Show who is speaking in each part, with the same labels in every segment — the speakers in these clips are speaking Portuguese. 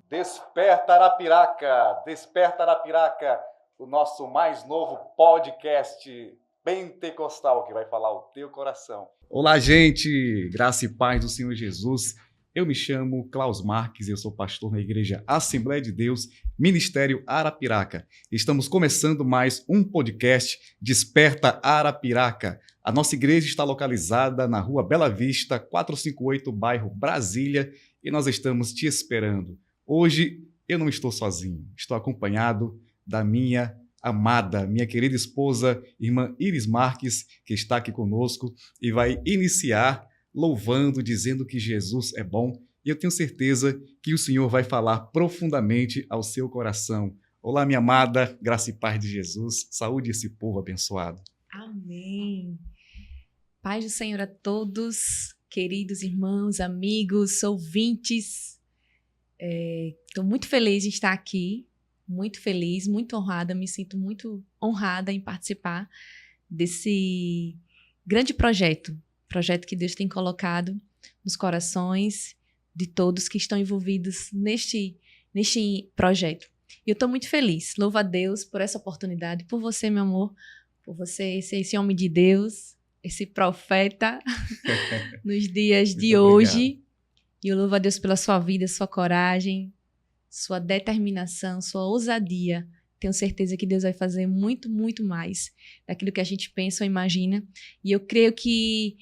Speaker 1: Desperta Arapiraca, o nosso mais novo podcast pentecostal que vai falar o teu coração. Olá, gente, graça e paz do Senhor Jesus. Eu me chamo Klaus Marques, eu sou pastor na Igreja Assembleia de Deus, Ministério Arapiraca. Estamos começando mais um podcast Desperta Arapiraca. A nossa igreja está localizada na Rua Bela Vista, 458, bairro Brasília, e nós estamos te esperando. Hoje eu não estou sozinho, estou acompanhado da minha amada, minha querida esposa, irmã Iris Marques, que está aqui conosco e vai iniciar louvando, dizendo que Jesus é bom. E eu tenho certeza que o Senhor vai falar profundamente ao seu coração. Olá, minha amada, graça e paz de Jesus, saúde esse povo abençoado.
Speaker 2: Amém. Paz do Senhor a todos, queridos irmãos, amigos, ouvintes. Estou muito feliz de estar aqui, muito feliz, muito honrada, me sinto muito honrada em participar desse grande projeto que Deus tem colocado nos corações de todos que estão envolvidos neste projeto. E eu estou muito feliz, louvo a Deus por essa oportunidade, por você, meu amor, por você ser esse homem de Deus, esse profeta nos dias de hoje. E eu louvo a Deus pela sua vida, sua coragem, sua determinação, sua ousadia. Tenho certeza que Deus vai fazer muito, muito mais daquilo que a gente pensa ou imagina. E eu creio que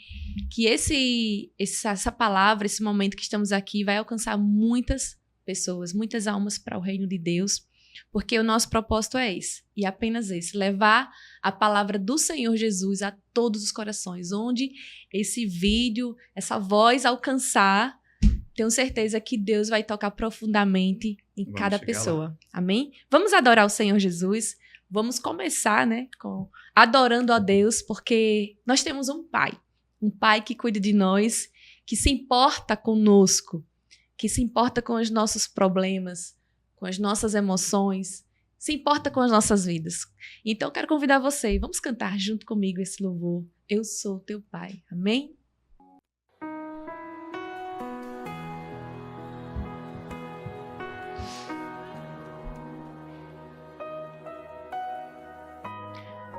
Speaker 2: essa palavra, esse momento que estamos aqui, vai alcançar muitas pessoas, muitas almas para o reino de Deus, porque o nosso propósito é esse, e apenas esse, levar a palavra do Senhor Jesus a todos os corações. Onde esse vídeo, essa voz alcançar, tenho certeza que Deus vai tocar profundamente em cada pessoa. Lá. Amém? Vamos adorar o Senhor Jesus. Vamos começar, adorando a Deus, porque nós temos um Pai que cuida de nós, que se importa conosco, que se importa com os nossos problemas, com as nossas emoções, se importa com as nossas vidas. Então, eu quero convidar você, vamos cantar junto comigo esse louvor. Eu sou teu Pai. Amém?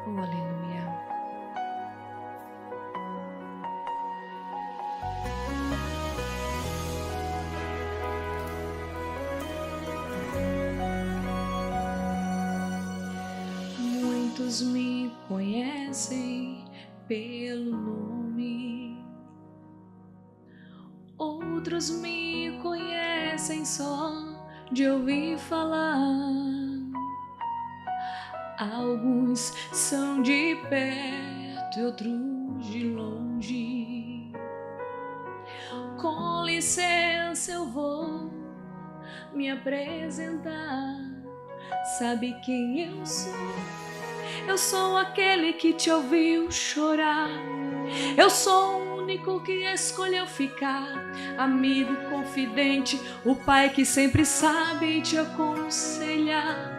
Speaker 2: Oh, aleluia. Muitos me conhecem pelo nome, outros me conhecem só de ouvir falar. Alguns são de perto e outros de longe. Com licença eu vou me apresentar. Sabe quem eu sou? Eu sou aquele que te ouviu chorar. Eu sou o único que escolheu ficar. Amigo confidente, o pai que sempre sabe te aconselhar.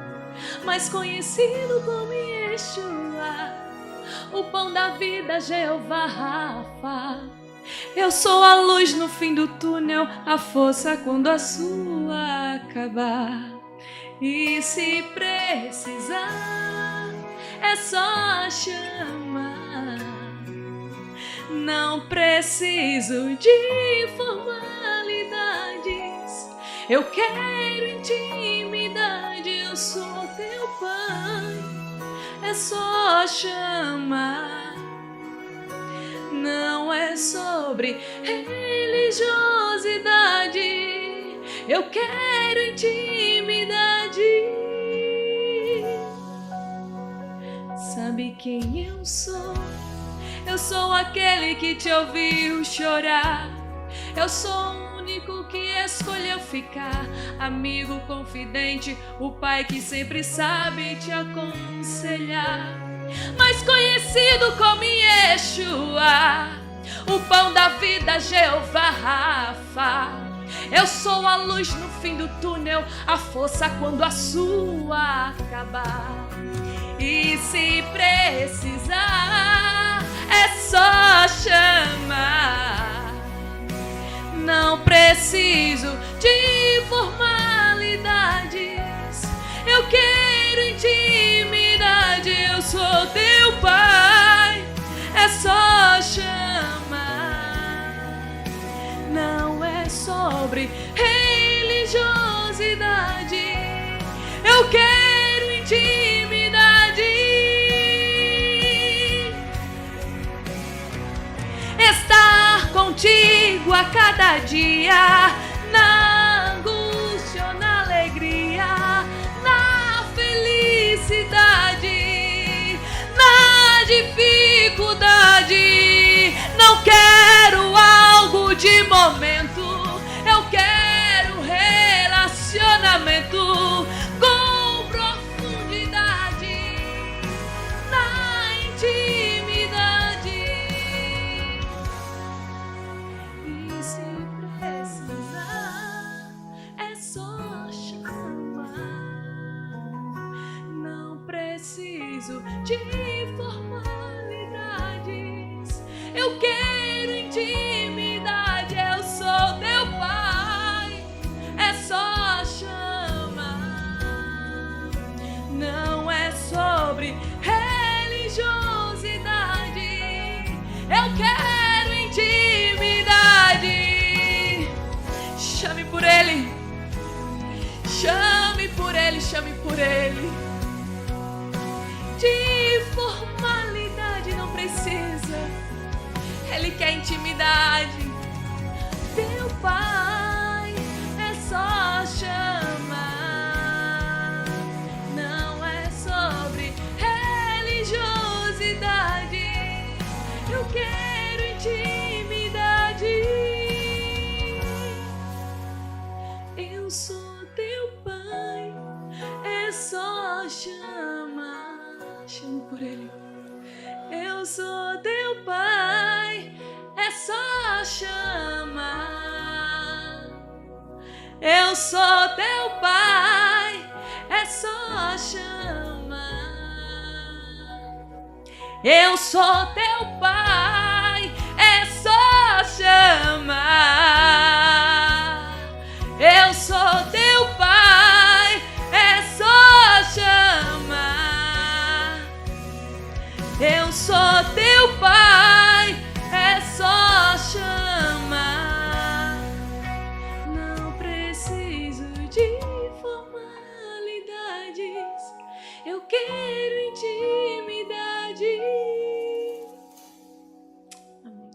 Speaker 2: Mais conhecido como Yeshua, o pão da vida, Jeová Rafa. Eu sou a luz no fim do túnel, a força quando a sua acabar. E se precisar, é só chamar. Não preciso de formalidades, eu quero intimidade. Eu sou teu Pai, é só chamar. Não é sobre religiosidade, eu quero intimidade. Sabe quem eu sou? Eu sou aquele que te ouviu chorar. Eu sou o único que escolheu ficar. Amigo confidente, o pai que sempre sabe te aconselhar. Mais conhecido como Yeshua, o pão da vida, Jeová Rafa. Eu sou a luz no fim do túnel, a força quando a sua acabar. E se precisar, é só chamar. Não preciso de formalidades, formalidades. Eu quero intimidade, eu sou teu pai. É só chamar. Não é sobre religiosidade. Eu quero intimidade. Estar contigo a cada dia, na angústia, na alegria, na felicidade, na dificuldade. Não quero algo de momento, eu quero relacionamento com profundidade, na intimidade. E se precisar, é só chamar. Não preciso de formalidades. Eu quero intimidade, eu sou teu pai. É só chamar. Não é sobre religiosidade. Eu quero intimidade. Chame por ele. Chame por ele, chame por ele. De formalidade não precisa. Ele quer intimidade. Teu pai é só chamar. Não é sobre religiosidade. Eu quero intimidade. Eu sou teu pai. É só chamar. Chame por ele. Eu sou teu pai. É só chamar. Eu sou teu pai. É só chamar. Eu sou teu pai. É só chamar. Eu sou teu pai. É só chamar. Eu sou teu pai. É só chamar. Não preciso de formalidades. Eu quero intimidade. Amém.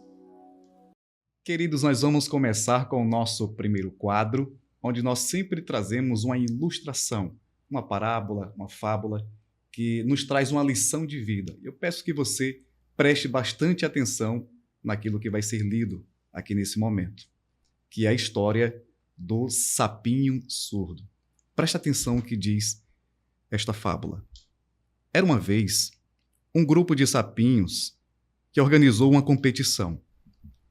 Speaker 1: Queridos, nós vamos começar com o nosso primeiro quadro, onde nós sempre trazemos uma ilustração, uma parábola, uma fábula, que nos traz uma lição de vida. Eu peço que você preste bastante atenção naquilo que vai ser lido aqui nesse momento, que é a história do sapinho surdo. Preste atenção no que diz esta fábula. Era uma vez um grupo de sapinhos que organizou uma competição.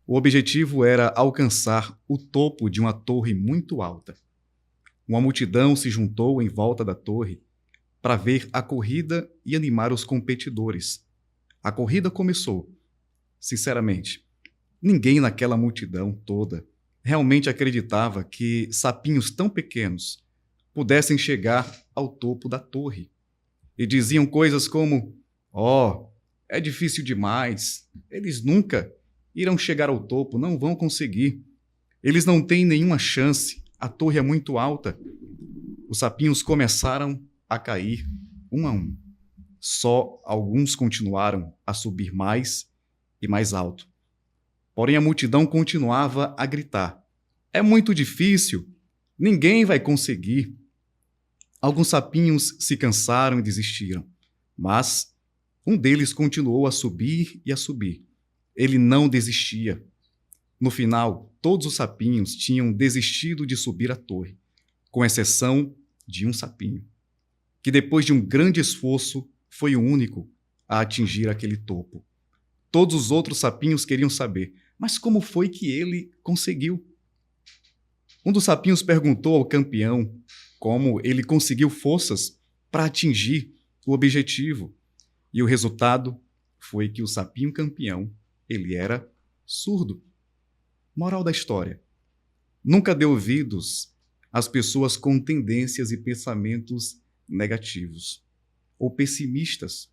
Speaker 1: O objetivo era alcançar o topo de uma torre muito alta. Uma multidão se juntou em volta da torre para ver a corrida e animar os competidores. A corrida começou. Sinceramente, ninguém naquela multidão toda realmente acreditava que sapinhos tão pequenos pudessem chegar ao topo da torre. E diziam coisas como: "Oh, é difícil demais, eles nunca irão chegar ao topo, não vão conseguir. Eles não têm nenhuma chance, a torre é muito alta." Os sapinhos começaram a cair um a um. Só alguns continuaram a subir mais e mais alto. Porém, a multidão continuava a gritar: "É muito difícil, ninguém vai conseguir." Alguns sapinhos se cansaram e desistiram, mas um deles continuou a subir e a subir. Ele não desistia. No final, todos os sapinhos tinham desistido de subir a torre, com exceção de um sapinho, que depois de um grande esforço foi o único a atingir aquele topo. Todos os outros sapinhos queriam saber: mas como foi que ele conseguiu? Um dos sapinhos perguntou ao campeão como ele conseguiu forças para atingir o objetivo. E o resultado foi que o sapinho campeão, ele era surdo. Moral da história: nunca dê ouvidos as pessoas com tendências e pensamentos negativos ou pessimistas,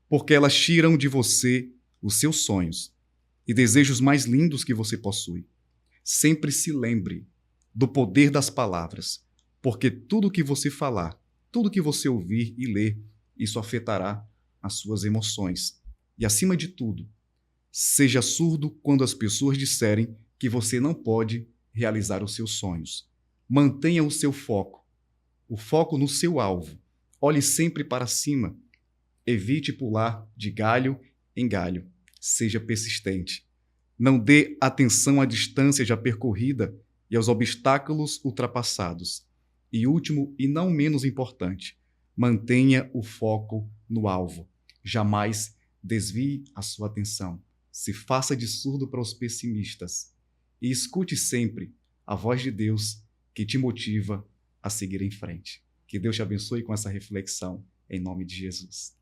Speaker 1: porque elas tiram de você os seus sonhos e desejos mais lindos que você possui. Sempre se lembre do poder das palavras, porque tudo que você falar, tudo que você ouvir e ler, isso afetará as suas emoções. E, acima de tudo, seja surdo quando as pessoas disserem que você não pode realizar os seus sonhos. Mantenha o seu foco, o foco no seu alvo. Olhe sempre para cima. Evite pular de galho em galho. Seja persistente. Não dê atenção à distância já percorrida e aos obstáculos ultrapassados. E último e não menos importante, mantenha o foco no alvo. Jamais desvie a sua atenção. Se faça de surdo para os pessimistas. E escute sempre a voz de Deus que te motiva a seguir em frente. Que Deus te abençoe com essa reflexão, em nome de Jesus.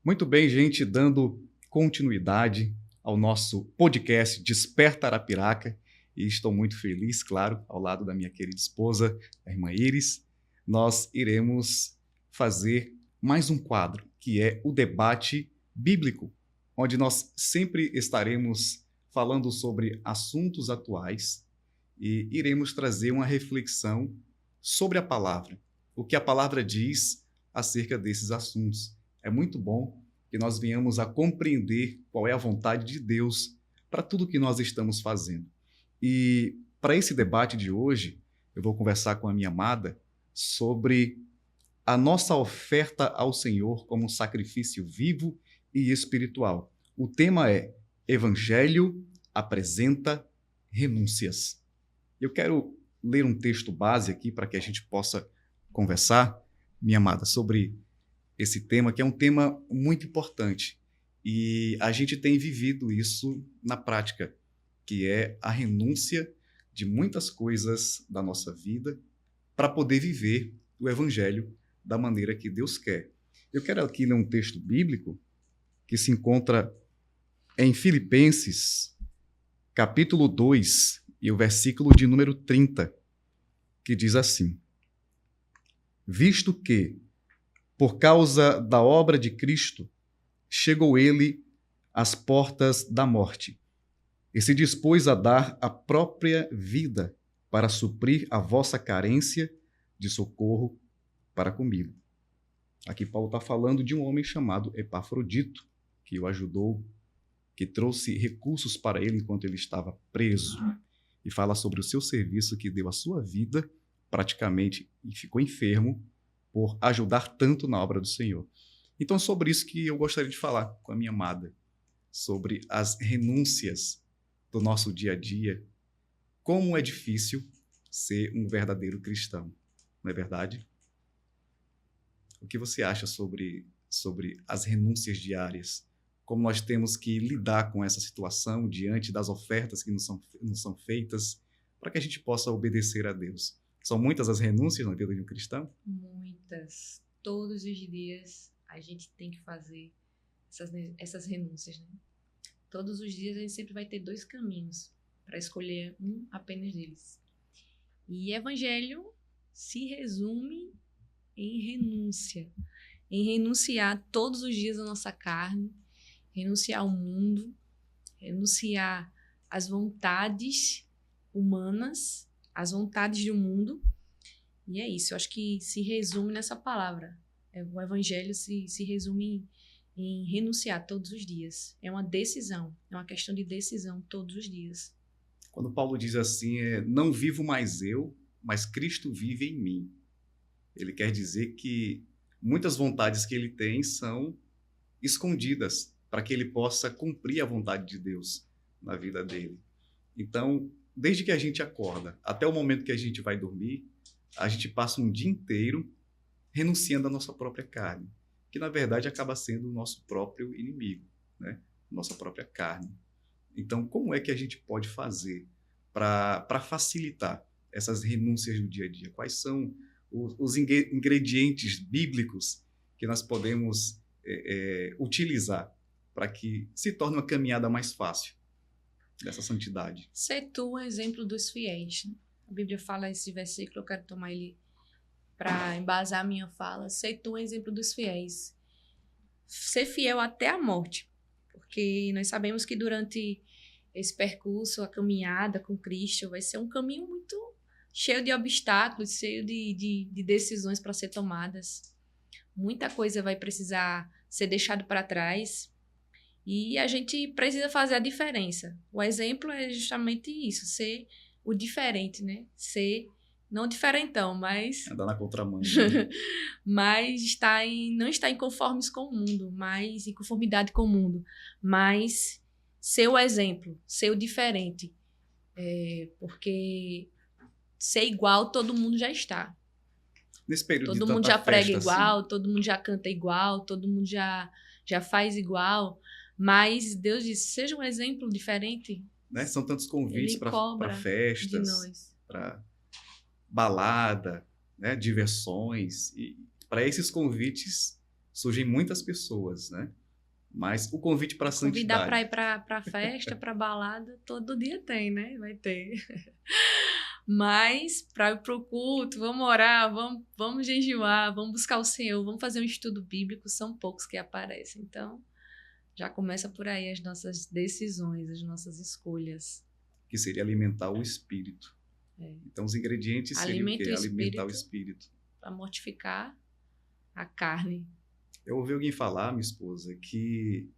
Speaker 1: Muito bem, gente, dando continuidade ao nosso podcast Desperta Arapiraca, e estou muito feliz, claro, ao lado da minha querida esposa, a irmã Iris, nós iremos fazer mais um quadro, que é o debate bíblico, onde nós sempre estaremos falando sobre assuntos atuais e iremos trazer uma reflexão sobre a palavra, o que a palavra diz acerca desses assuntos. É muito bom que nós venhamos a compreender qual é a vontade de Deus para tudo que nós estamos fazendo. E para esse debate de hoje, eu vou conversar com a minha amada sobre a nossa oferta ao Senhor como um sacrifício vivo e espiritual. O tema é Evangelho apresenta renúncias. Eu quero ler um texto base aqui para que a gente possa conversar, minha amada, sobre esse tema, que é um tema muito importante. E a gente tem vivido isso na prática, que é a renúncia de muitas coisas da nossa vida para poder viver o Evangelho da maneira que Deus quer. Eu quero aqui ler um texto bíblico que se encontra em Filipenses, capítulo 2, e o versículo de número 30, que diz assim: Visto que, por causa da obra de Cristo, chegou ele às portas da morte, e se dispôs a dar a própria vida para suprir a vossa carência de socorro para comigo. Aqui Paulo está falando de um homem chamado Epafrodito, que o ajudou, que trouxe recursos para ele enquanto ele estava preso, e fala sobre o seu serviço, que deu a sua vida praticamente e ficou enfermo por ajudar tanto na obra do Senhor. Então, sobre isso que eu gostaria de falar com a minha amada, sobre as renúncias do nosso dia a dia, como é difícil ser um verdadeiro cristão, não é verdade? O que você acha sobre as renúncias diárias? Como nós temos que lidar com essa situação diante das ofertas que nos são feitas para que a gente possa obedecer a Deus? São muitas as renúncias na vida de um cristão?
Speaker 2: Muitas. Todos os dias a gente tem que fazer essas renúncias, né? Todos os dias a gente sempre vai ter dois caminhos para escolher um apenas deles. E Evangelho se resume em renúncia. Em renunciar todos os dias à nossa carne, renunciar ao mundo, renunciar às vontades humanas, às vontades do mundo. E é isso, eu acho que se resume nessa palavra. O Evangelho se resume em renunciar todos os dias. É uma decisão, é uma questão de decisão todos os dias.
Speaker 1: Quando Paulo diz assim, não vivo mais eu, mas Cristo vive em mim. Ele quer dizer que muitas vontades que ele tem são escondidas para que ele possa cumprir a vontade de Deus na vida dele. Então, desde que a gente acorda até o momento que a gente vai dormir, a gente passa um dia inteiro renunciando à nossa própria carne, que na verdade acaba sendo o nosso próprio inimigo, né? Nossa própria carne. Então, como é que a gente pode fazer para facilitar essas renúncias do dia a dia? Quais são os ingredientes bíblicos que nós podemos utilizar para que se torne uma caminhada mais fácil dessa santidade?
Speaker 2: Ser tu um exemplo dos fiéis. A Bíblia fala esse versículo, eu quero tomar ele para embasar a minha fala. Sei tu um exemplo dos fiéis. Ser fiel até a morte. Porque nós sabemos que durante esse percurso, a caminhada com Cristo, vai ser um caminho muito cheio de obstáculos, cheio de decisões para ser tomadas. Muita coisa vai precisar ser deixado para trás. E a gente precisa fazer a diferença. O exemplo é justamente isso, ser o diferente, né? Ser, não diferentão, mas...
Speaker 1: Andar na contramão. Né?
Speaker 2: mas não estar em conformes com o mundo, mas em conformidade com o mundo. Mas ser o exemplo, ser o diferente. Porque ser igual, todo mundo já está.
Speaker 1: Nesse período
Speaker 2: todo
Speaker 1: de
Speaker 2: mundo
Speaker 1: tanta
Speaker 2: já prega
Speaker 1: festa,
Speaker 2: igual,
Speaker 1: assim,
Speaker 2: todo mundo já canta igual, todo mundo já faz igual. Mas Deus diz, seja um exemplo diferente.
Speaker 1: né? São tantos convites para festas, para balada, né? Diversões. E para esses convites surgem muitas pessoas, né? Mas o convite para a santidade...
Speaker 2: Convidar para ir para festa, para balada, todo dia tem, né? Vai ter. Mas para ir para o culto, vamos orar, vamos jejuar, vamos buscar o Senhor, vamos fazer um estudo bíblico, são poucos que aparecem. Então, já começa por aí as nossas decisões, as nossas escolhas.
Speaker 1: Que seria alimentar o espírito. Então, os ingredientes seriam o quê? Alimentar o espírito.
Speaker 2: Para mortificar a carne.
Speaker 1: Eu ouvi alguém falar, minha esposa, que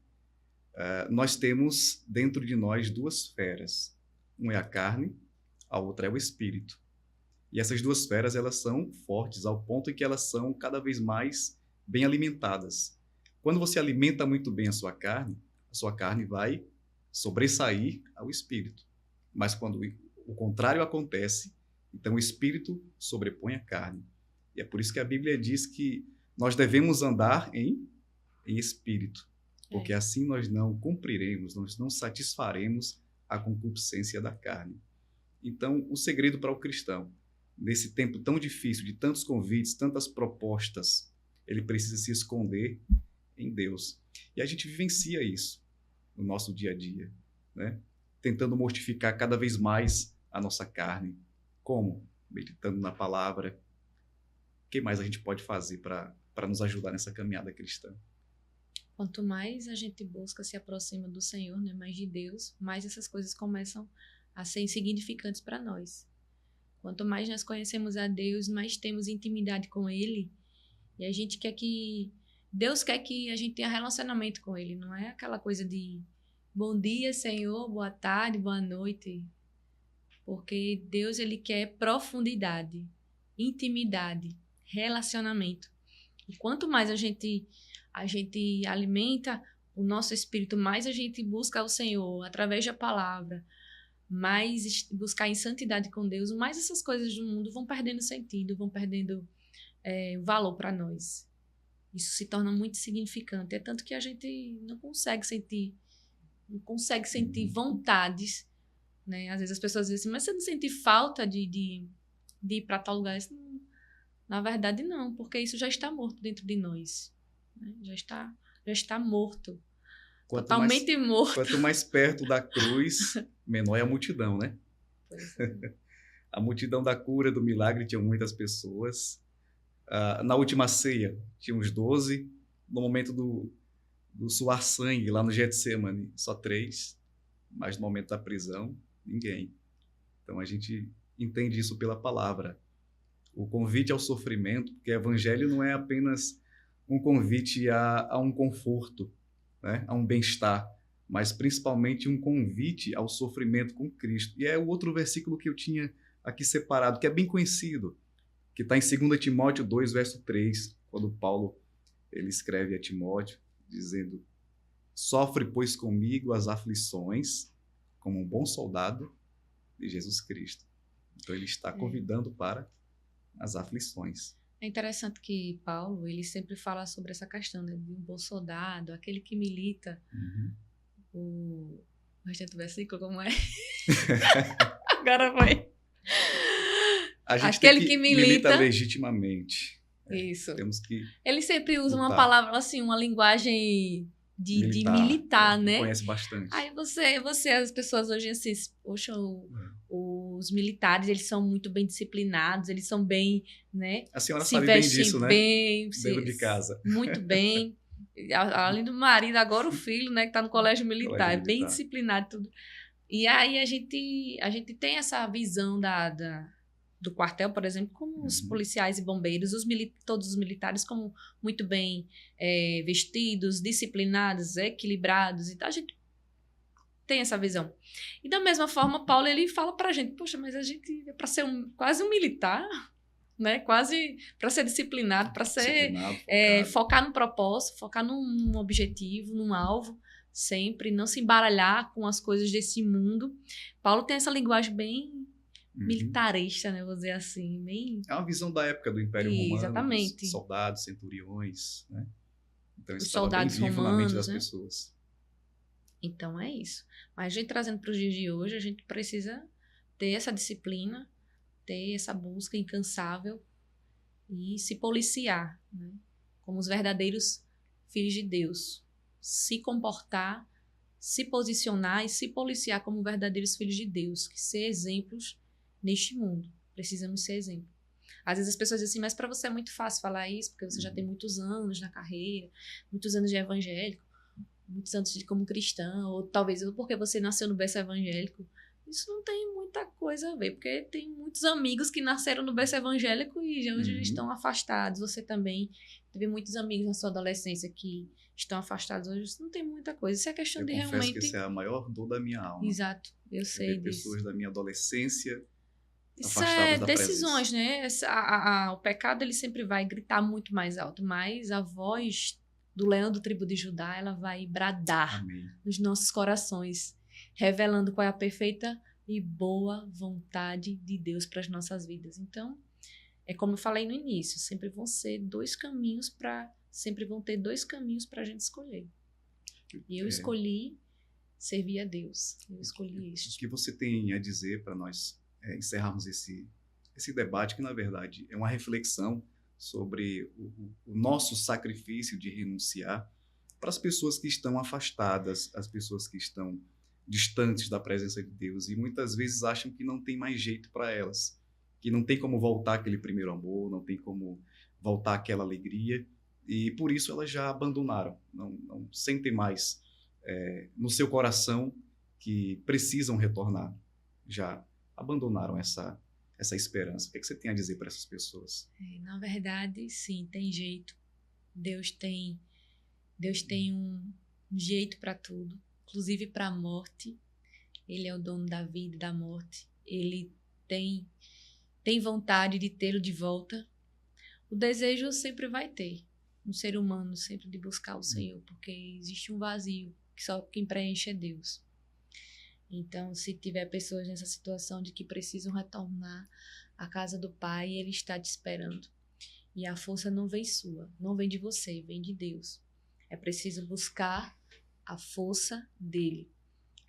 Speaker 1: nós temos dentro de nós duas esferas. Uma é a carne, a outra é o espírito. E essas duas esferas, elas são fortes ao ponto em que elas são cada vez mais bem alimentadas. Quando você alimenta muito bem a sua carne vai sobressair ao espírito. Mas quando o contrário acontece, então o espírito sobrepõe a carne. E é por isso que a Bíblia diz que nós devemos andar em espírito, porque assim nós não cumpriremos, nós não satisfaremos a concupiscência da carne. Então, o segredo para o cristão, nesse tempo tão difícil, de tantos convites, tantas propostas, ele precisa se esconder em Deus. E a gente vivencia isso no nosso dia a dia, né? Tentando mortificar cada vez mais a nossa carne. Como? Meditando na palavra. O que mais a gente pode fazer para nos ajudar nessa caminhada cristã?
Speaker 2: Quanto mais a gente busca, se aproxima do Senhor, né, mais de Deus, mais essas coisas começam a ser insignificantes para nós. Quanto mais nós conhecemos a Deus, mais temos intimidade com Ele. E a gente quer que... Deus quer que a gente tenha relacionamento com Ele. Não é aquela coisa de bom dia, Senhor, boa tarde, boa noite. Porque Deus, Ele quer profundidade, intimidade, relacionamento. E quanto mais a gente alimenta o nosso espírito, mais a gente busca o Senhor através da palavra, mais buscar em santidade com Deus, mais essas coisas do mundo vão perdendo sentido, vão perdendo valor para nós. Isso se torna muito significante. É tanto que a gente não consegue sentir vontades, né? Às vezes as pessoas dizem assim, mas você não sente falta de ir para tal lugar? Não, na verdade, não, porque isso já está morto dentro de nós. Né? Já está morto. Totalmente morto.
Speaker 1: Quanto mais perto da cruz, menor é a multidão, né?
Speaker 2: Pois é.
Speaker 1: A multidão da cura, do milagre, tinham muitas pessoas. Na última ceia, tinha uns 12. No momento do suar sangue, lá no Getsemane, só 3. Mas no momento da prisão, ninguém. Então a gente entende isso pela palavra. O convite ao sofrimento, porque o evangelho não é apenas um convite a um conforto, né? A um bem-estar, mas principalmente um convite ao sofrimento com Cristo. E é o outro versículo que eu tinha aqui separado, que é bem conhecido, que está em 2 Timóteo 2, verso 3, quando Paulo ele escreve a Timóteo, dizendo: sofre, pois, comigo as aflições, como um bom soldado de Jesus Cristo. Então ele está convidando para as aflições.
Speaker 2: É interessante que Paulo, ele sempre fala sobre essa questão, né, de um bom soldado, aquele que milita. O restante do versículo, como é? Agora foi.
Speaker 1: A gente
Speaker 2: aquele
Speaker 1: tem que
Speaker 2: milita
Speaker 1: legitimamente.
Speaker 2: Isso.
Speaker 1: Temos que...
Speaker 2: Ele sempre usa
Speaker 1: lutar.
Speaker 2: Uma palavra, assim, uma linguagem de militar, né?
Speaker 1: Conhece bastante.
Speaker 2: Aí você, as pessoas hoje assim, poxa, o os militares, eles são muito bem disciplinados, eles são bem, né?
Speaker 1: A senhora
Speaker 2: Se
Speaker 1: sabe bem
Speaker 2: vestem
Speaker 1: disso, né?
Speaker 2: bem,
Speaker 1: Dentro de casa.
Speaker 2: muito bem. Além do marido, agora o filho, né, que está no colégio militar, é bem disciplinado tudo. E aí a gente tem essa visão do quartel, por exemplo, como os policiais e bombeiros, todos os militares como muito bem vestidos, disciplinados, equilibrados. Então a gente tem essa visão. E da mesma forma, Paulo, ele fala pra gente, poxa, mas a gente é para ser quase um militar, né? Quase para ser disciplinado, para ser focar no propósito, focar num objetivo, num alvo, sempre, não se embaralhar com as coisas desse mundo. Paulo tem essa linguagem bem militarista, né? Vou dizer assim, bem...
Speaker 1: É uma visão da época do Império Romano,
Speaker 2: exatamente.
Speaker 1: Soldados, centuriões, né? Então isso
Speaker 2: os
Speaker 1: estava bem
Speaker 2: soldados
Speaker 1: vivo
Speaker 2: romanos,
Speaker 1: na mente das
Speaker 2: né?
Speaker 1: pessoas.
Speaker 2: Então é isso. Mas a gente trazendo para os dias de hoje, a gente precisa ter essa disciplina, ter essa busca incansável e se policiar, né? Como os verdadeiros filhos de Deus. Se comportar, se posicionar e se policiar como verdadeiros filhos de Deus, que ser exemplos neste mundo. Precisamos ser exemplo. Às vezes as pessoas dizem assim, mas para você é muito fácil falar isso, porque você já tem muitos anos na carreira, muitos anos de evangélico, muitos anos como cristão, ou talvez porque você nasceu no berço evangélico. Isso não tem muita coisa a ver, porque tem muitos amigos que nasceram no berço evangélico e hoje estão afastados. Você também teve muitos amigos na sua adolescência que estão afastados hoje. Isso não tem muita coisa. Isso é questão de realmente... Eu
Speaker 1: confesso que essa é a maior dor da minha alma.
Speaker 2: Exato, eu sei disso.
Speaker 1: Pessoas da minha adolescência
Speaker 2: isso
Speaker 1: afastadas da
Speaker 2: decisões,
Speaker 1: presença.
Speaker 2: Né? O pecado ele sempre vai gritar muito mais alto, mas a voz do leão do tribo de Judá, ela vai bradar nos nossos corações, revelando qual é a perfeita e boa vontade de Deus para as nossas vidas. Então, é como eu falei no início, sempre vão ter dois caminhos para a gente escolher. E eu escolhi servir a Deus. Eu escolhi este.
Speaker 1: O que você tem a dizer para nós encerrarmos esse debate, que na verdade é uma reflexão sobre o nosso sacrifício de renunciar para as pessoas que estão afastadas, as pessoas que estão distantes da presença de Deus e muitas vezes acham que não tem mais jeito para elas, que não tem como voltar aquele primeiro amor, não tem como voltar aquela alegria e por isso elas já abandonaram, não sentem mais no seu coração que precisam retornar, já abandonaram essa esperança. O que você tem a dizer para essas pessoas?
Speaker 2: Na verdade, sim, tem jeito. Deus tem um jeito para tudo, inclusive para a morte. Ele é o dono da vida e da morte. Ele tem vontade de tê-lo de volta. O desejo sempre vai ter, um ser humano sempre de buscar o Senhor, porque existe um vazio que só quem preenche é Deus. Então, se tiver pessoas nessa situação de que precisam retornar à casa do Pai, Ele está te esperando. E a força não vem sua, não vem de você, vem de Deus. É preciso buscar a força dEle.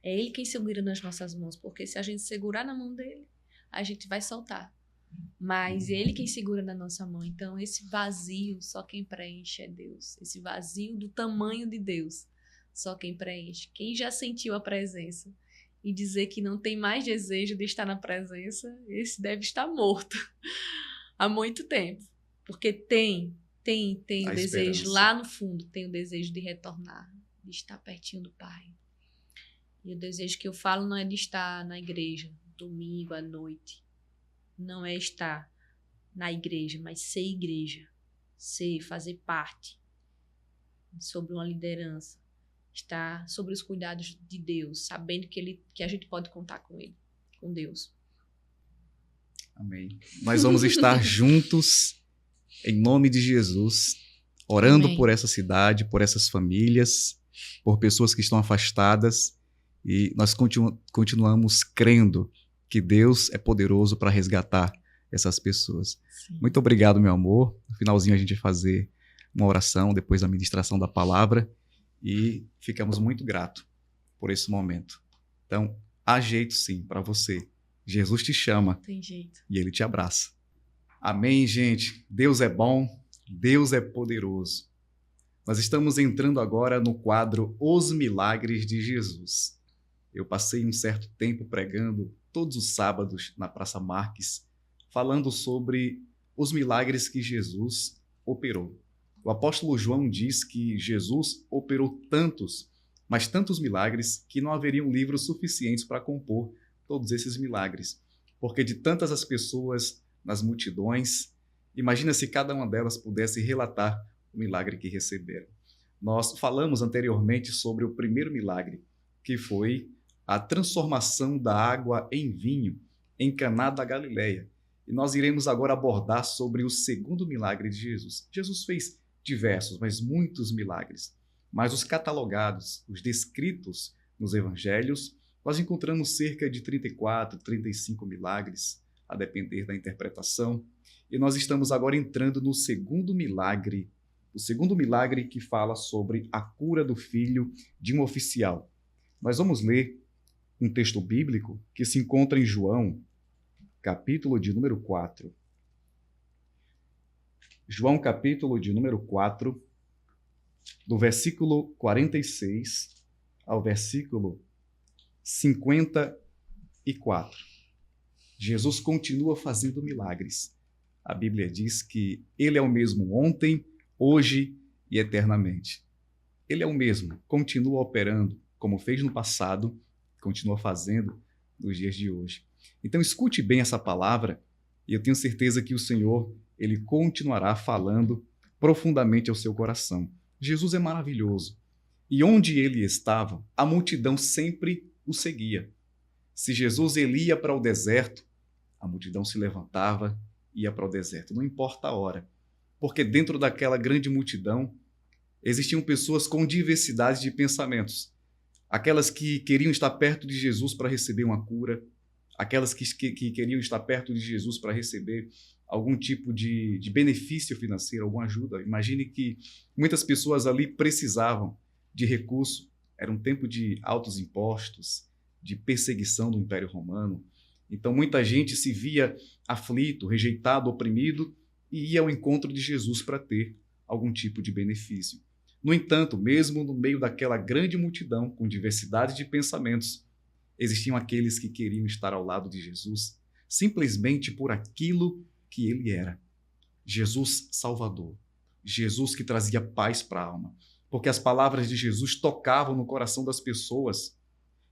Speaker 2: É Ele quem segura nas nossas mãos, porque se a gente segurar na mão dEle, a gente vai soltar. Mas Ele quem segura na nossa mão. Então, esse vazio, só quem preenche é Deus. Esse vazio do tamanho de Deus, só quem preenche. Quem já sentiu a presença e dizer que não tem mais desejo de estar na presença, esse deve estar morto há muito tempo. Porque tem o desejo lá no fundo, tem o desejo de retornar, de estar pertinho do Pai. E o desejo que eu falo não é de estar na igreja, domingo à noite. Não é estar na igreja, mas ser igreja. Fazer parte sobre uma liderança. Estar sobre os cuidados de Deus, sabendo que a gente pode contar com Ele, com Deus.
Speaker 1: Amém. Nós vamos estar juntos, em nome de Jesus, orando por essa cidade, por essas famílias, por pessoas que estão afastadas, e nós continuamos crendo que Deus é poderoso para resgatar essas pessoas. Sim. Muito obrigado, meu amor. No finalzinho a gente vai fazer uma oração, depois da ministração da palavra, e ficamos muito gratos por esse momento. Então, há jeito sim para você. Jesus te chama.
Speaker 2: Tem jeito.
Speaker 1: E Ele te abraça. Amém, gente? Deus é bom, Deus é poderoso. Nós estamos entrando agora no quadro Os Milagres de Jesus. Eu passei um certo tempo pregando todos os sábados na Praça Marques, falando sobre os milagres que Jesus operou. O apóstolo João diz que Jesus operou tantos, mas tantos milagres, que não haveriam livros suficientes para compor todos esses milagres. Porque de tantas as pessoas nas multidões, imagina se cada uma delas pudesse relatar o milagre que receberam. Nós falamos anteriormente sobre o primeiro milagre, que foi a transformação da água em vinho em Caná da Galileia. E nós iremos agora abordar sobre o segundo milagre de Jesus. Jesus fez diversos, mas muitos milagres. Mas os catalogados, os descritos nos evangelhos, nós encontramos cerca de 34, 35 milagres, a depender da interpretação. E nós estamos agora entrando no segundo milagre, o segundo milagre que fala sobre a cura do filho de um oficial. Nós vamos ler um texto bíblico que se encontra em João, capítulo de número 4. João, capítulo de número 4, do versículo 46 ao versículo 54. Jesus continua fazendo milagres. A Bíblia diz que ele é o mesmo ontem, hoje e eternamente. Ele é o mesmo, continua operando como fez no passado, continua fazendo nos dias de hoje. Então escute bem essa palavra e eu tenho certeza que o Senhor, ele continuará falando profundamente ao seu coração. Jesus é maravilhoso. E onde ele estava, a multidão sempre o seguia. Se Jesus ele ia para o deserto, a multidão se levantava e ia para o deserto, não importa a hora. Porque dentro daquela grande multidão existiam pessoas com diversidade de pensamentos. Aquelas que queriam estar perto de Jesus para receber uma cura, aquelas que queriam estar perto de Jesus para receber algum tipo de benefício financeiro, alguma ajuda. Imagine que muitas pessoas ali precisavam de recurso. Era um tempo de altos impostos, de perseguição do Império Romano. Então muita gente se via aflito, rejeitado, oprimido e ia ao encontro de Jesus para ter algum tipo de benefício. No entanto, mesmo no meio daquela grande multidão com diversidade de pensamentos, existiam aqueles que queriam estar ao lado de Jesus simplesmente por aquilo que ele era. Jesus Salvador. Jesus que trazia paz para a alma. Porque as palavras de Jesus tocavam no coração das pessoas.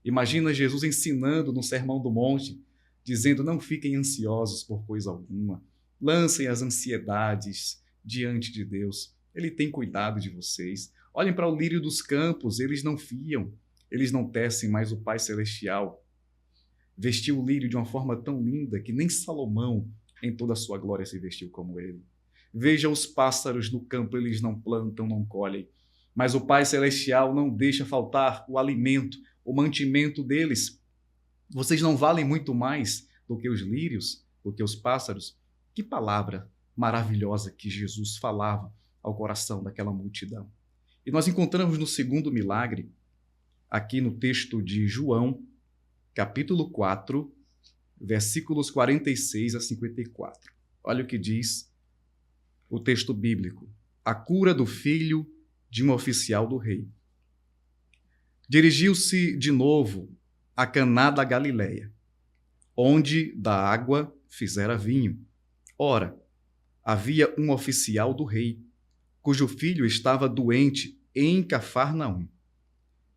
Speaker 1: Imagina Jesus ensinando no Sermão do Monte, dizendo: não fiquem ansiosos por coisa alguma. Lancem as ansiedades diante de Deus. Ele tem cuidado de vocês. Olhem para o lírio dos campos, eles não fiam, eles não tecem, mas o Pai Celestial vestiu o lírio de uma forma tão linda que nem Salomão, em toda a sua glória, se vestiu como ele. Veja os pássaros no campo, eles não plantam, não colhem, mas o Pai Celestial não deixa faltar o alimento, o mantimento deles. Vocês não valem muito mais do que os lírios, do que os pássaros? Que palavra maravilhosa que Jesus falava ao coração daquela multidão. E nós encontramos no segundo milagre, aqui no texto de João, capítulo 4, versículos 46 a 54. Olha o que diz o texto bíblico. A cura do filho de um oficial do rei. Dirigiu-se de novo a Caná da Galileia, onde da água fizera vinho. Ora, havia um oficial do rei, cujo filho estava doente em Cafarnaum.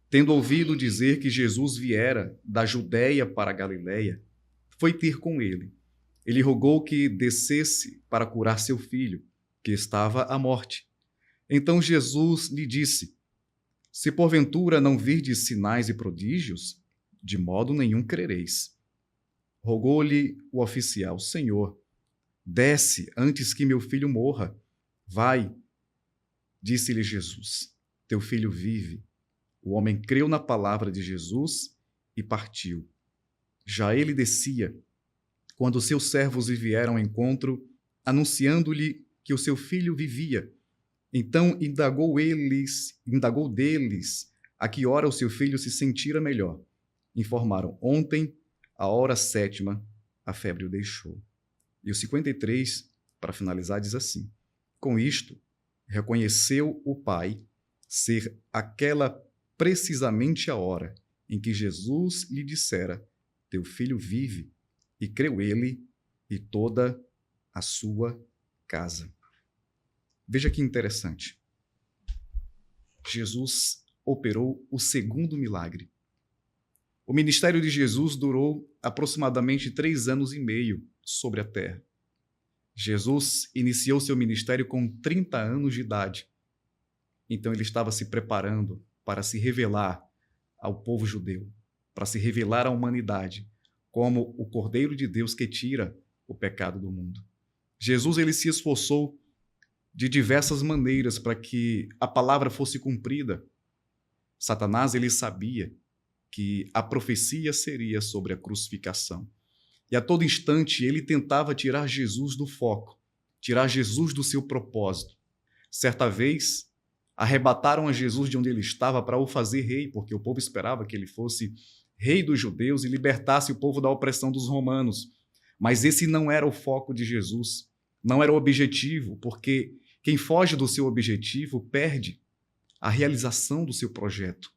Speaker 1: Tendo ouvido dizer que Jesus viera da Judéia para a Galileia, foi ter com ele. Ele rogou que descesse para curar seu filho, que estava à morte. Então Jesus lhe disse: se porventura não virdes sinais e prodígios, de modo nenhum crereis. Rogou-lhe o oficial: Senhor, desce antes que meu filho morra. Vai, disse-lhe Jesus, teu filho vive. O homem creu na palavra de Jesus e partiu. Já ele descia, quando seus servos lhe vieram ao encontro, anunciando-lhe que o seu filho vivia. Então indagou deles a que hora o seu filho se sentira melhor. Informaram: ontem, à hora 7ª, a febre o deixou. E o 53, para finalizar, diz assim: com isto, reconheceu o pai ser aquela precisamente a hora em que Jesus lhe dissera: teu filho vive. E creu ele e toda a sua casa. Veja que interessante. Jesus operou o segundo milagre. O ministério de Jesus durou aproximadamente 3 anos e meio sobre a terra. Jesus iniciou seu ministério com 30 anos de idade. Então ele estava se preparando para se revelar ao povo judeu, para se revelar à humanidade como o Cordeiro de Deus que tira o pecado do mundo. Jesus ele se esforçou de diversas maneiras para que a palavra fosse cumprida. Satanás ele sabia que a profecia seria sobre a crucificação. E a todo instante ele tentava tirar Jesus do foco, tirar Jesus do seu propósito. Certa vez, arrebataram a Jesus de onde ele estava para o fazer rei, porque o povo esperava que ele fosse rei dos judeus e libertasse o povo da opressão dos romanos. Mas esse não era o foco de Jesus, não era o objetivo, porque quem foge do seu objetivo perde a realização do seu projeto.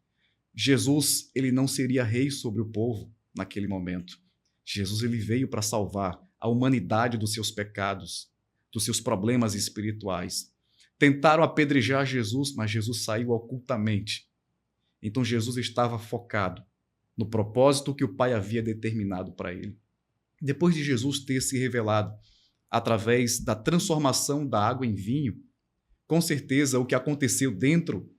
Speaker 1: Jesus, ele não seria rei sobre o povo naquele momento. Jesus, ele veio para salvar a humanidade dos seus pecados, dos seus problemas espirituais. Tentaram apedrejar Jesus, mas Jesus saiu ocultamente. Então Jesus estava focado no propósito que o Pai havia determinado para ele. Depois de Jesus ter se revelado através da transformação da água em vinho, com certeza o que aconteceu dentro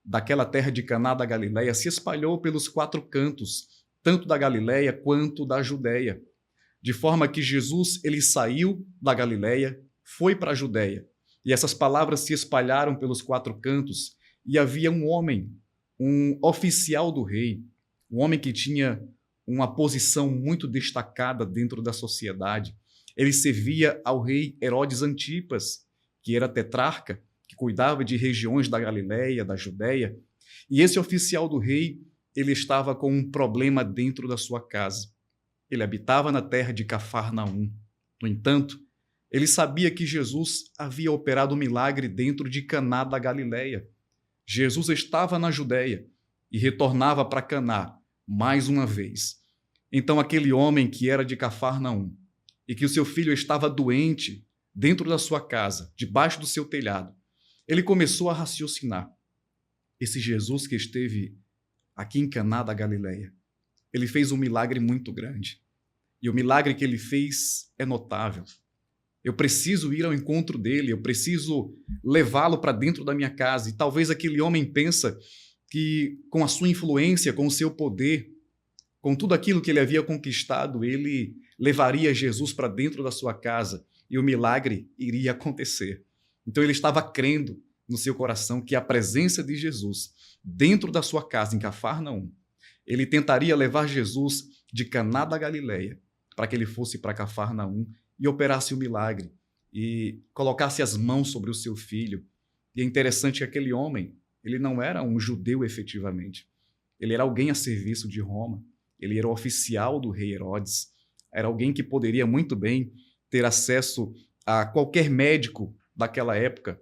Speaker 1: daquela terra de Caná da Galileia se espalhou pelos 4 cantos, tanto da Galileia quanto da Judeia, de forma que Jesus ele saiu da Galileia, foi para a Judeia, e essas palavras se espalharam pelos 4 cantos, e havia um homem, um oficial do rei, um homem que tinha uma posição muito destacada dentro da sociedade. Ele servia ao rei Herodes Antipas, que era tetrarca, que cuidava de regiões da Galileia, da Judeia, e esse oficial do rei, ele estava com um problema dentro da sua casa. Ele habitava na terra de Cafarnaum. No entanto, ele sabia que Jesus havia operado um milagre dentro de Caná da Galileia. Jesus estava na Judeia e retornava para Caná mais uma vez. Então aquele homem que era de Cafarnaum e que o seu filho estava doente dentro da sua casa, debaixo do seu telhado, ele começou a raciocinar. Esse Jesus que esteve aqui em Caná da Galileia, ele fez um milagre muito grande. E o milagre que ele fez é notável. Eu preciso ir ao encontro dele, eu preciso levá-lo para dentro da minha casa. E talvez aquele homem pensa que com a sua influência, com o seu poder, com tudo aquilo que ele havia conquistado, ele levaria Jesus para dentro da sua casa e o milagre iria acontecer. Então ele estava crendo no seu coração que a presença de Jesus dentro da sua casa em Cafarnaum, ele tentaria levar Jesus de Caná da Galileia para que ele fosse para Cafarnaum e operasse o milagre e colocasse as mãos sobre o seu filho. E é interessante que aquele homem, ele não era um judeu efetivamente. Ele era alguém a serviço de Roma. Ele era o oficial do rei Herodes. Era alguém que poderia muito bem ter acesso a qualquer médico daquela época.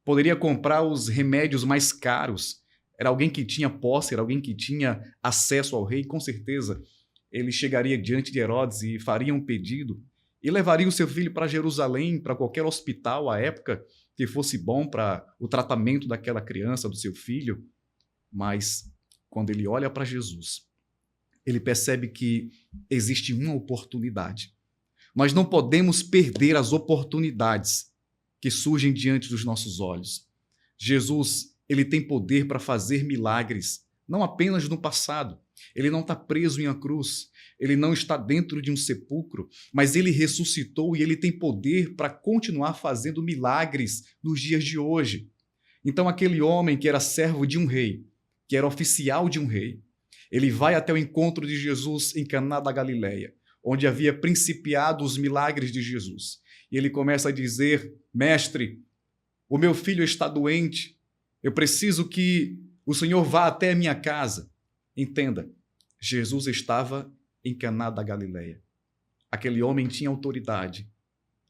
Speaker 1: Poderia comprar os remédios mais caros. Era alguém que tinha posse, era alguém que tinha acesso ao rei. Com certeza, ele chegaria diante de Herodes e faria um pedido e levaria o seu filho para Jerusalém, para qualquer hospital à época que fosse bom para o tratamento daquela criança, do seu filho. Mas, quando ele olha para Jesus, ele percebe que existe uma oportunidade. Nós não podemos perder as oportunidades que surgem diante dos nossos olhos. Jesus, ele tem poder para fazer milagres, não apenas no passado. Ele não está preso em uma cruz, ele não está dentro de um sepulcro, mas ele ressuscitou e ele tem poder para continuar fazendo milagres nos dias de hoje. Então aquele homem que era servo de um rei, que era oficial de um rei, ele vai até o encontro de Jesus em Caná da Galileia, onde havia principiado os milagres de Jesus. E ele começa a dizer: mestre, o meu filho está doente, eu preciso que o Senhor vá até a minha casa. Entenda, Jesus estava em Caná da Galileia. Aquele homem tinha autoridade.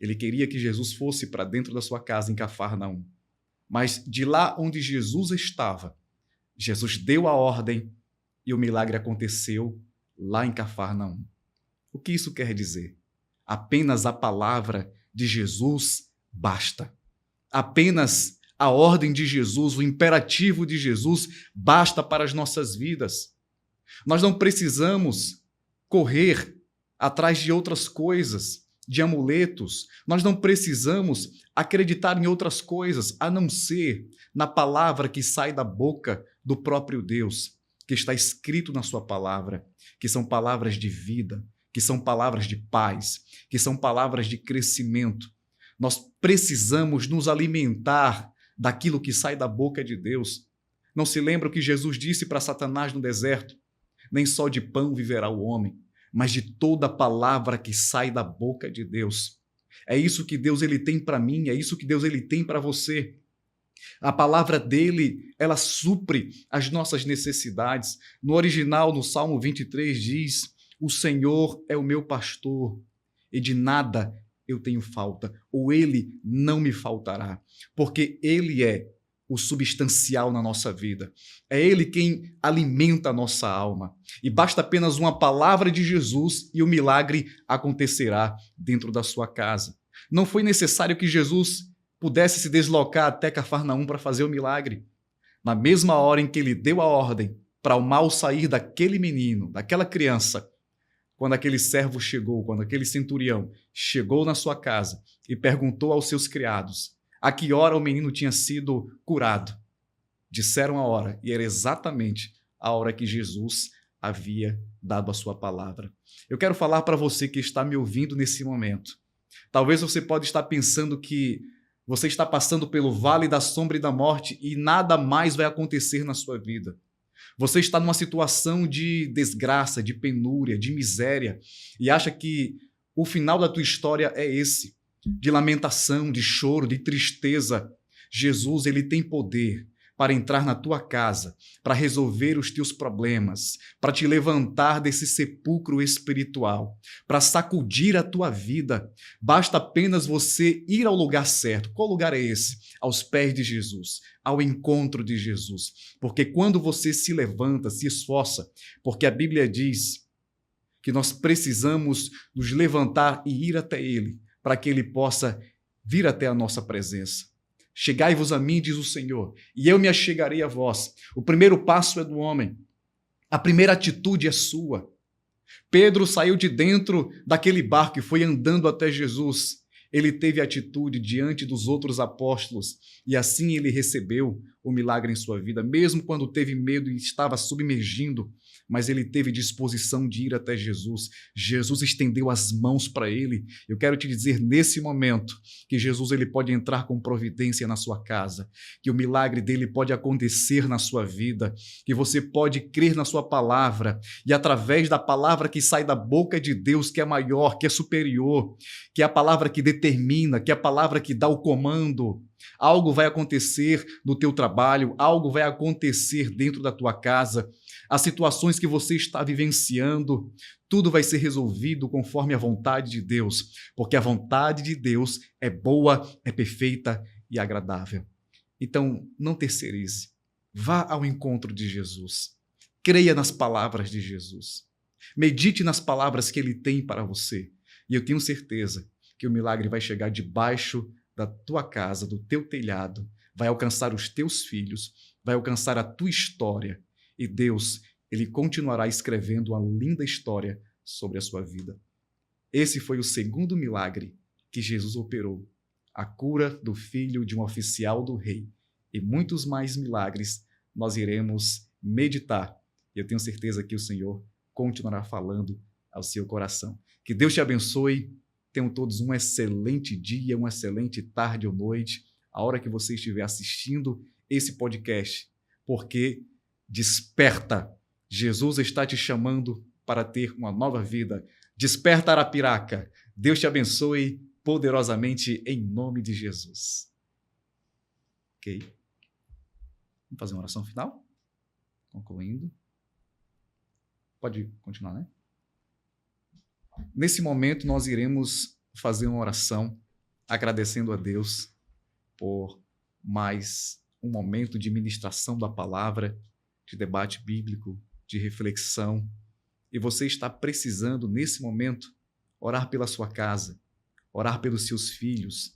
Speaker 1: Ele queria que Jesus fosse para dentro da sua casa em Cafarnaum. Mas de lá onde Jesus estava, Jesus deu a ordem e o milagre aconteceu lá em Cafarnaum. O que isso quer dizer? Apenas a palavra de Jesus basta. Apenas a ordem de Jesus, o imperativo de Jesus basta para as nossas vidas. Nós não precisamos correr atrás de outras coisas, de amuletos. Nós não precisamos acreditar em outras coisas, a não ser na palavra que sai da boca do próprio Deus, que está escrito na sua palavra, que são palavras de vida, que são palavras de paz, que são palavras de crescimento. Nós precisamos nos alimentar daquilo que sai da boca de Deus. Não se lembra o que Jesus disse para Satanás no deserto? Nem só de pão viverá o homem, mas de toda palavra que sai da boca de Deus. É isso que Deus ele tem para mim, é isso que Deus ele tem para você. A palavra dele, ela supre as nossas necessidades. No original, no Salmo 23, diz: o Senhor é o meu pastor e de nada eu tenho falta, ou ele não me faltará, porque ele é o substancial na nossa vida. É ele quem alimenta a nossa alma. E basta apenas uma palavra de Jesus e o milagre acontecerá dentro da sua casa. Não foi necessário que Jesus pudesse se deslocar até Cafarnaum para fazer o milagre. Na mesma hora em que ele deu a ordem para o mal sair daquele menino, daquela criança, quando aquele servo chegou, quando aquele centurião chegou na sua casa e perguntou aos seus criados a que hora o menino tinha sido curado, disseram a hora, e era exatamente a hora que Jesus havia dado a sua palavra. Eu quero falar para você que está me ouvindo nesse momento. Talvez você pode estar pensando que você está passando pelo vale da sombra e da morte e nada mais vai acontecer na sua vida. Você está numa situação de desgraça, de penúria, de miséria e acha que o final da tua história é esse, de lamentação, de choro, de tristeza. Jesus, ele tem poder para entrar na tua casa, para resolver os teus problemas, para te levantar desse sepulcro espiritual, para sacudir a tua vida. Basta apenas você ir ao lugar certo. Qual lugar é esse? Aos pés de Jesus, ao encontro de Jesus. Porque quando você se levanta, se esforça, porque a Bíblia diz que nós precisamos nos levantar e ir até Ele, para que Ele possa vir até a nossa presença. Chegai-vos a mim, diz o Senhor, e eu me achegarei a vós. O primeiro passo é do homem. A primeira atitude é sua. Pedro saiu de dentro daquele barco e foi andando até Jesus. Ele teve atitude diante dos outros apóstolos e assim ele recebeu o milagre em sua vida, mesmo quando teve medo e estava submergindo, mas ele teve disposição de ir até Jesus. Jesus estendeu as mãos para ele. Eu quero te dizer nesse momento que Jesus ele pode entrar com providência na sua casa, que o milagre dele pode acontecer na sua vida, que você pode crer na sua palavra e através da palavra que sai da boca de Deus, que é maior, que é superior, que é a palavra que determina, que é a palavra que dá o comando, algo vai acontecer no teu trabalho, algo vai acontecer dentro da tua casa. As situações que você está vivenciando, tudo vai ser resolvido conforme a vontade de Deus, porque a vontade de Deus é boa, é perfeita e agradável. Então, não terceirize. Vá ao encontro de Jesus. Creia nas palavras de Jesus. Medite nas palavras que Ele tem para você. E eu tenho certeza que o milagre vai chegar debaixo da tua casa, do teu telhado, vai alcançar os teus filhos, vai alcançar a tua história. E Deus, Ele continuará escrevendo uma linda história sobre a sua vida. Esse foi o segundo milagre que Jesus operou, a cura do filho de um oficial do rei. E muitos mais milagres nós iremos meditar. E eu tenho certeza que o Senhor continuará falando ao seu coração. Que Deus te abençoe. Tenham todos um excelente dia, uma excelente tarde ou noite, a hora que você estiver assistindo esse podcast, porque desperta. Jesus está te chamando para ter uma nova vida. Desperta, Arapiraca. Deus te abençoe poderosamente em nome de Jesus. Ok? Vamos fazer uma oração final? Concluindo. Pode continuar, né? Nesse momento, nós iremos fazer uma oração agradecendo a Deus por mais um momento de ministração da palavra, de debate bíblico, de reflexão. e você está precisando, nesse momento, orar pela sua casa, orar pelos seus filhos,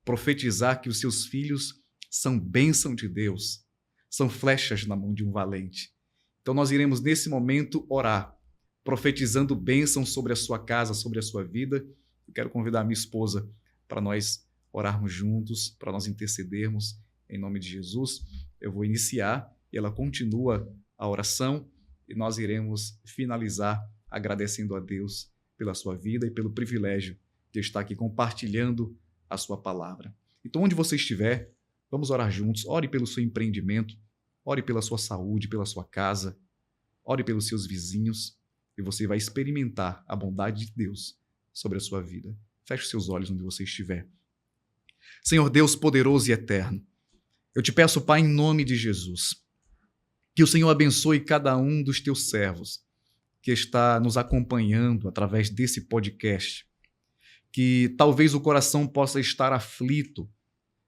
Speaker 1: profetizar que os seus filhos são bênção de Deus, são flechas na mão de um valente. Então nós iremos, nesse momento, orar, profetizando bênção sobre a sua casa, sobre a sua vida. Eu quero convidar a minha esposa para nós orarmos juntos, para nós intercedermos em nome de Jesus. Eu vou iniciar e ela continua a oração e nós iremos finalizar agradecendo a Deus pela sua vida e pelo privilégio de estar aqui compartilhando a sua palavra. Então, onde você estiver, vamos orar juntos. Ore pelo seu empreendimento, ore pela sua saúde, pela sua casa, ore pelos seus vizinhos e você vai experimentar a bondade de Deus sobre a sua vida. Feche os seus olhos onde você estiver. Senhor Deus poderoso e eterno, eu te peço, Pai, em nome de Jesus, que o Senhor abençoe cada um dos teus servos que está nos acompanhando através desse podcast, que talvez o coração possa estar aflito,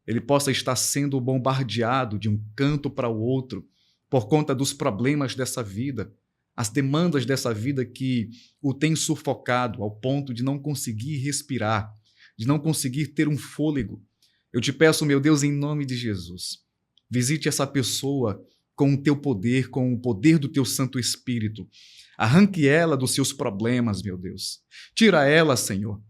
Speaker 1: ele possa estar sendo bombardeado de um canto para o outro por conta dos problemas dessa vida, as demandas dessa vida que o têm sufocado ao ponto de não conseguir respirar, de não conseguir ter um fôlego. Eu te peço, meu Deus, em nome de Jesus, visite essa pessoa com o teu poder, com o poder do teu Santo Espírito. Arranque ela dos seus problemas, meu Deus. Tira ela, Senhor,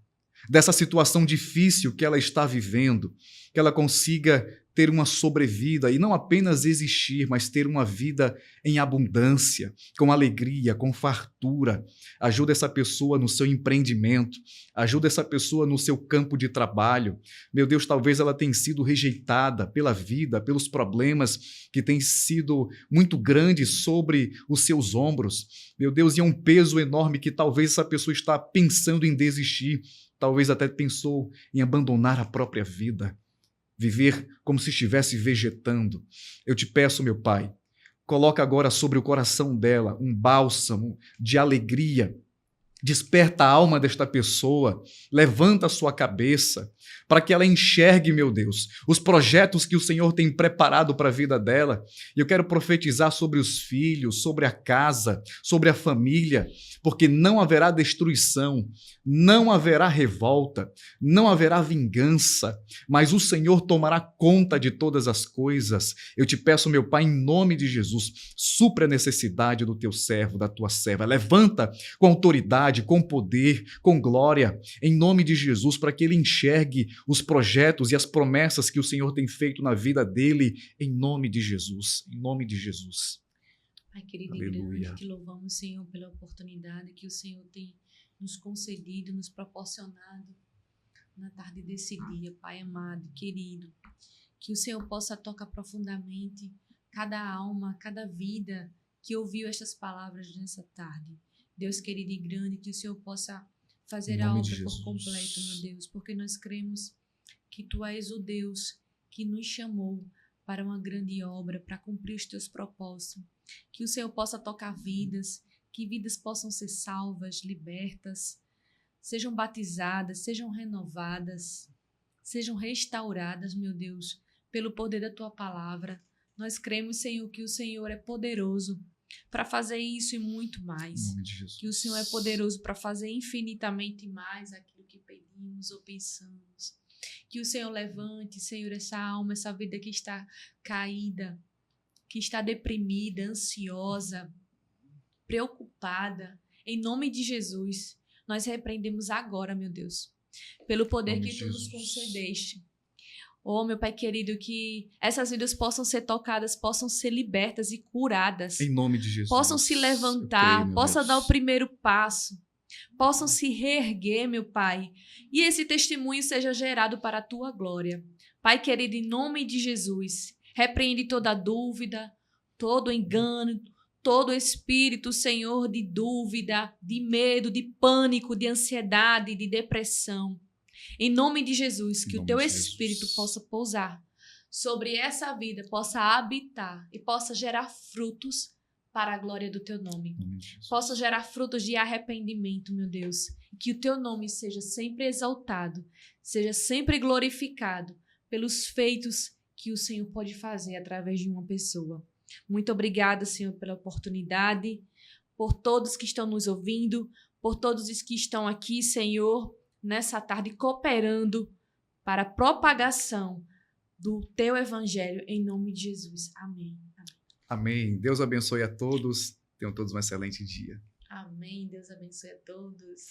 Speaker 1: dessa situação difícil que ela está vivendo, que ela consiga ter uma sobrevida e não apenas existir, mas ter uma vida em abundância, com alegria, com fartura. Ajuda essa pessoa no seu empreendimento, ajuda essa pessoa no seu campo de trabalho. Meu Deus, talvez ela tenha sido rejeitada pela vida, pelos problemas que têm sido muito grandes sobre os seus ombros. Meu Deus, e é um peso enorme que talvez essa pessoa está pensando em desistir, talvez até pensou em abandonar a própria vida, viver como se estivesse vegetando. Eu te peço, meu Pai, coloca agora sobre o coração dela um bálsamo de alegria. Desperta a alma desta pessoa, levanta a sua cabeça, para que ela enxergue, meu Deus, os projetos que o Senhor tem preparado para a vida dela. E eu quero profetizar sobre os filhos, sobre a casa, sobre a família, porque não haverá destruição, não haverá revolta, não haverá vingança, mas o Senhor tomará conta de todas as coisas. Eu te peço, meu Pai, em nome de Jesus, supra a necessidade do teu servo, da tua serva. Levanta com autoridade, com poder, com glória, em nome de Jesus, para que ele enxergue os projetos e as promessas que o Senhor tem feito na vida dele, em nome de Jesus, em nome de Jesus.
Speaker 2: Pai querido e
Speaker 1: Aleluia.
Speaker 2: grande, te louvamos, Senhor, pela oportunidade que o Senhor tem nos concedido, nos proporcionado na tarde desse dia, Pai amado e querido. Que o Senhor possa tocar profundamente cada alma, cada vida que ouviu estas palavras nessa tarde. Deus querido e grande, que o Senhor possa fazer a obra por completo, meu Deus, porque nós cremos que Tu és o Deus que nos chamou para uma grande obra, para cumprir os Teus propósitos. Que o Senhor possa tocar vidas, que vidas possam ser salvas, libertas, sejam batizadas, sejam renovadas, sejam restauradas, meu Deus, pelo poder da Tua palavra. Nós cremos, Senhor, que o Senhor é poderoso para fazer isso e muito mais.
Speaker 1: Em nome de Jesus.
Speaker 2: Que o Senhor é poderoso para fazer infinitamente mais aquilo que pedimos ou pensamos. Que o Senhor levante, Senhor, essa alma, essa vida que está caída, que está deprimida, ansiosa, preocupada. Em nome de Jesus, nós repreendemos agora, meu Deus, pelo poder que Tu nos concedeste. Oh, meu Pai querido, que essas vidas possam ser tocadas, possam ser libertas e curadas.
Speaker 1: Em nome de Jesus.
Speaker 2: Possam se levantar, possam dar o primeiro passo, possam se reerguer, meu Pai. E esse testemunho seja gerado para a Tua glória. Pai querido, em nome de Jesus, repreende toda dúvida, todo engano, todo espírito, Senhor, de dúvida, de medo, de pânico, de ansiedade, de depressão. Em nome de Jesus, que o Teu Espírito possa pousar sobre essa vida, possa habitar e possa gerar frutos para a glória do Teu nome. Possa gerar frutos de arrependimento, meu Deus. Que o Teu nome seja sempre exaltado, seja sempre glorificado pelos feitos que o Senhor pode fazer através de uma pessoa. Muito obrigada, Senhor, pela oportunidade. por todos que estão nos ouvindo, por todos os que estão aqui, Senhor, nessa tarde, cooperando para a propagação do Teu Evangelho, em nome de Jesus. Amém.
Speaker 1: Amém. Deus abençoe a todos. Tenham todos um excelente dia.
Speaker 2: Amém. Deus abençoe a todos.